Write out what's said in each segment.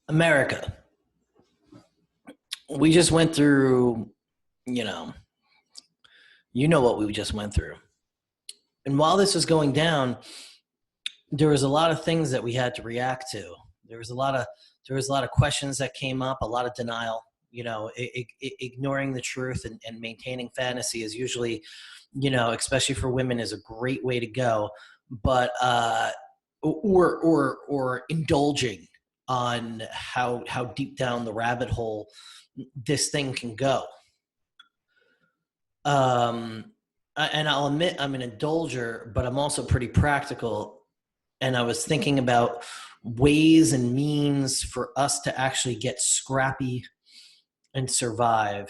America, we just went through, you know, what we just went through. And while this was going down, there was a lot of things that we had to react to. There was a lot of questions that came up, a lot of denial. Ignoring the truth and maintaining fantasy is usually, especially for women, is a great way to go. But or indulging on how deep down the rabbit hole this thing can go. And I'll admit I'm an indulger, but I'm also pretty practical. And I was thinking about ways and means for us to actually get scrappy and survive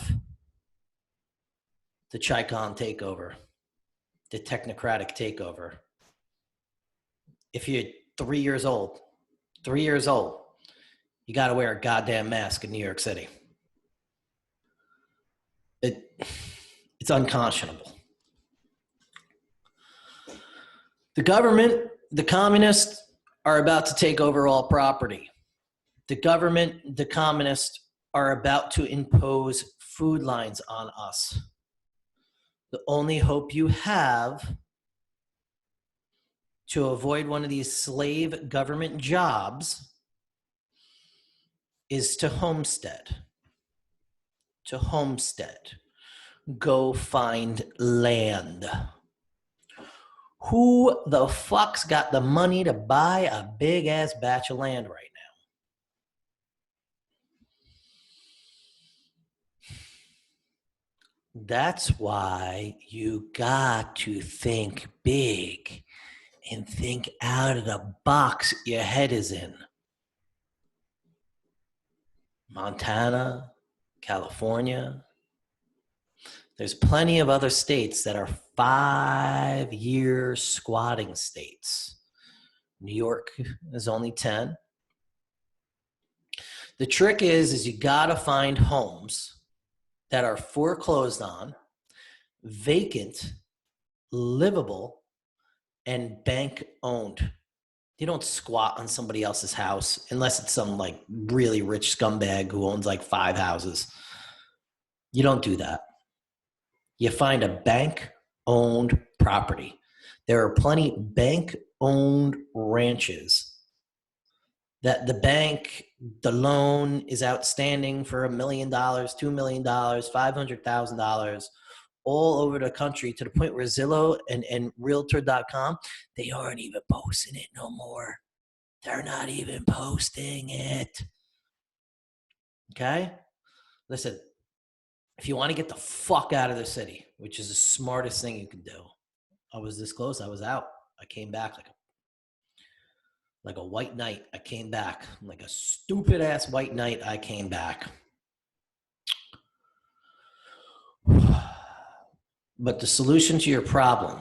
the Chicon takeover, the technocratic takeover. If you're 3 years old, you got to wear a goddamn mask in New York City. It's unconscionable. The government, the communists, are about to take over all property. The government, the communists, are about to impose food lines on us. The only hope you have to avoid one of these slave government jobs is to homestead. Go find land. Who the fuck's got the money to buy a big ass batch of land right now? That's why you got to think big and think out of the box your head is in. Montana, California. There's plenty of other states that are 5-year squatting states. New York is only 10. The trick is you gotta find homes that are foreclosed on, vacant, livable, and bank owned. You don't squat on somebody else's house unless it's some like really rich scumbag who owns like 5 houses. You don't do that. You find a bank-owned property. There are plenty bank-owned ranches that the bank, the loan is outstanding for $1 million, $2 million, $500,000, all over the country, to the point where Zillow and Realtor.com, they aren't even posting it no more. They're not even posting it. Okay? Listen, if you want to get the fuck out of the city, which is the smartest thing you can do. I was this close. I was out. I came back like a white knight. I came back like a stupid ass white knight. I came back. But the solution to your problem,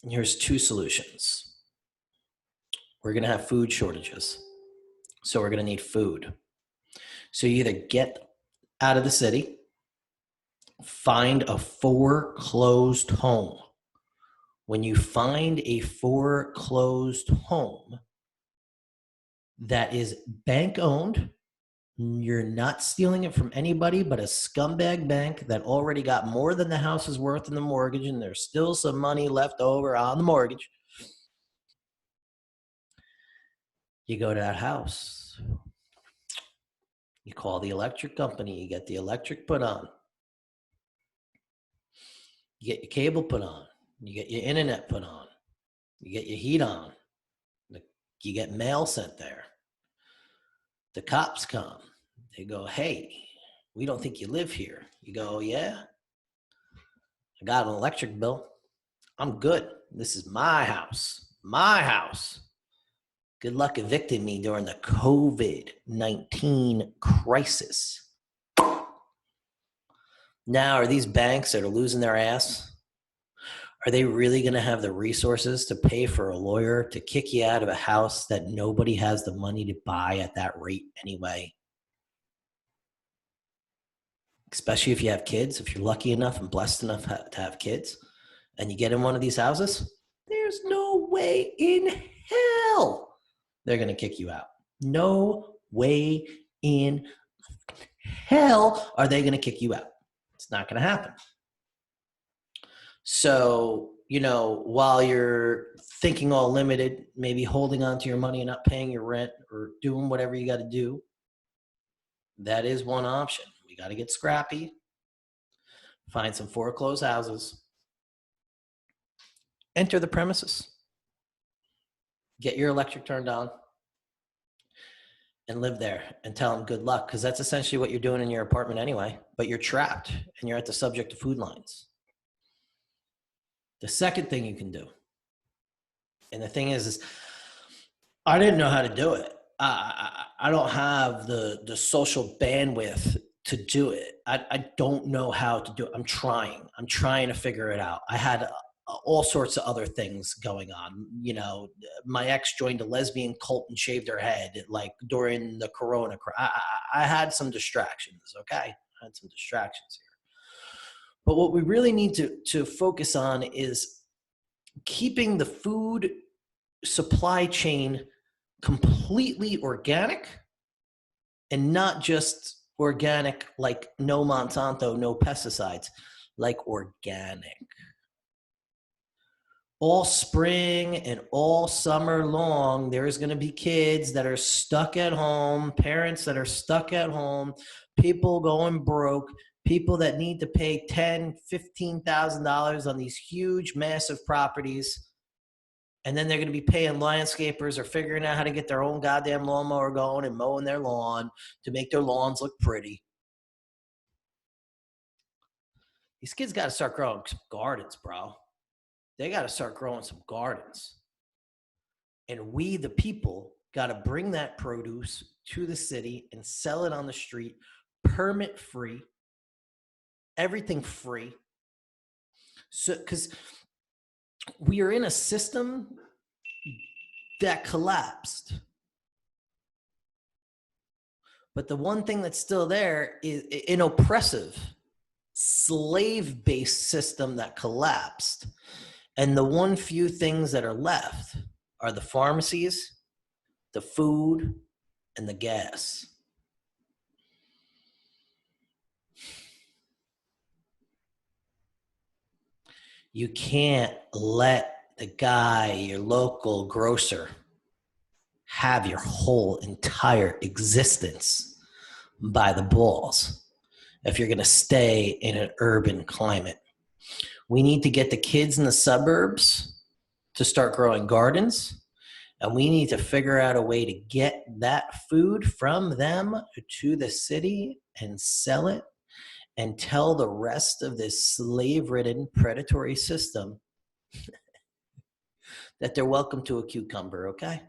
here's 2 solutions. We're going to have food shortages. So we're going to need food. So you either get out of the city, find a foreclosed home. When you find a foreclosed home that is bank owned, you're not stealing it from anybody but a scumbag bank that already got more than the house is worth in the mortgage, and there's still some money left over on the mortgage. You go to that house. You call the electric company. You get the electric put on. You get your cable put on. You get your internet put on. You get your heat on. You get mail sent there. The cops come. They go, hey, we don't think you live here. You go, yeah? I got an electric bill. I'm good. This is my house. My house. Good luck evicting me during the COVID-19 crisis. Now, are these banks that are losing their ass, are they really going to have the resources to pay for a lawyer to kick you out of a house that nobody has the money to buy at that rate anyway? Especially if you have kids, if you're lucky enough and blessed enough to have kids, and you get in one of these houses, there's no way in hell they're going to kick you out. No way in hell are they going to kick you out. It's not going to happen. So, while you're thinking all limited, maybe holding on to your money and not paying your rent or doing whatever you got to do, that is one option. We got to get scrappy, find some foreclosed houses, enter the premises, get your electric turned on, and live there and tell them good luck, because that's essentially what you're doing in your apartment anyway, but you're trapped and you're at the subject of food lines. The second thing you can do, and the thing is I didn't know how to do it. I don't have the social bandwidth to do it. I don't know how to do it. I'm trying to figure it out. I had all sorts of other things going on. My ex joined a lesbian cult and shaved her head like during the corona. I had some distractions. Okay. I had some distractions here. But what we really need to focus on is keeping the food supply chain completely organic, and not just organic like no Monsanto, no pesticides, like organic. All spring and all summer long, there's going to be kids that are stuck at home, parents that are stuck at home, people going broke, people that need to pay $10,000, $15,000 on these huge, massive properties. And then they're going to be paying landscapers or figuring out how to get their own goddamn lawnmower going and mowing their lawn to make their lawns look pretty. These kids got to start growing some gardens, bro. They got to start growing some gardens. And we, the people, got to bring that produce to the city and sell it on the street, permit free, everything free. So, because we are in a system that collapsed. But the one thing that's still there is an oppressive, slave-based system that collapsed. And the one few things that are left are the pharmacies, the food, and the gas. You can't let the guy, your local grocer, have your whole entire existence by the balls if you're going to stay in an urban climate. We need to get the kids in the suburbs to start growing gardens, and we need to figure out a way to get that food from them to the city and sell it and tell the rest of this slave-ridden predatory system that they're welcome to a cucumber, okay?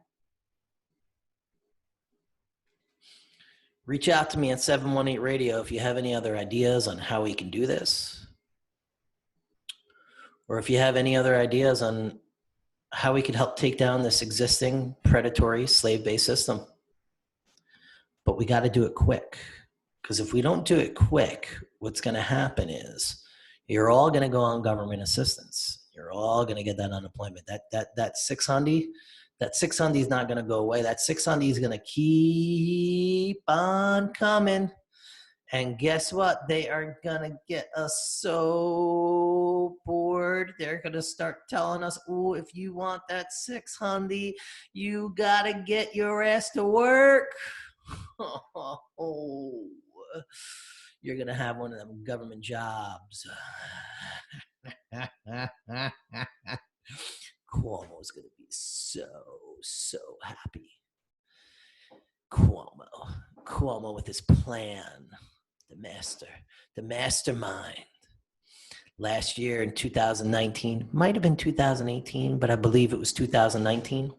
Reach out to me at 718 Radio if you have any other ideas on how we can do this. Or if you have any other ideas on how we could help take down this existing predatory slave-based system. But we got to do it quick. Because if we don't do it quick, what's going to happen is you're all going to go on government assistance. You're all going to get that unemployment. That 600, that 600 is not going to go away. That 600 is going to keep on coming. And guess what? They are going to get us so bored. They're going to start telling us, oh, if you want that 600, you got to get your ass to work. Oh, you're going to have one of them government jobs. Cuomo's going to be so happy. Cuomo with his plan. The mastermind. Last year in 2019, might have been 2018, but I believe it was 2019.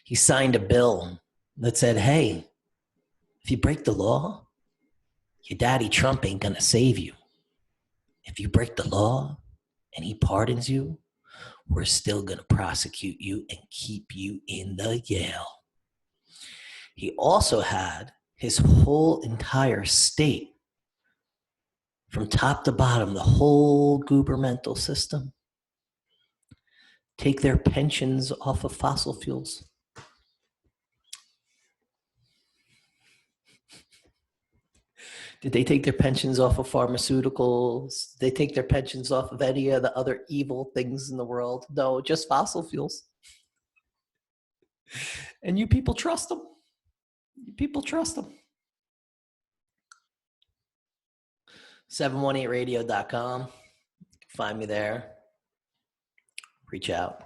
He signed a bill that said, hey, if you break the law, your daddy Trump ain't gonna save you. If you break the law and he pardons you, we're still gonna prosecute you and keep you in the jail. He also had his whole entire state, from top to bottom, the whole governmental system, take their pensions off of fossil fuels. Did they take their pensions off of pharmaceuticals? Did they take their pensions off of any of the other evil things in the world? No, just fossil fuels. And you people trust them. You people trust them. 718radio.com. Find me there. Reach out.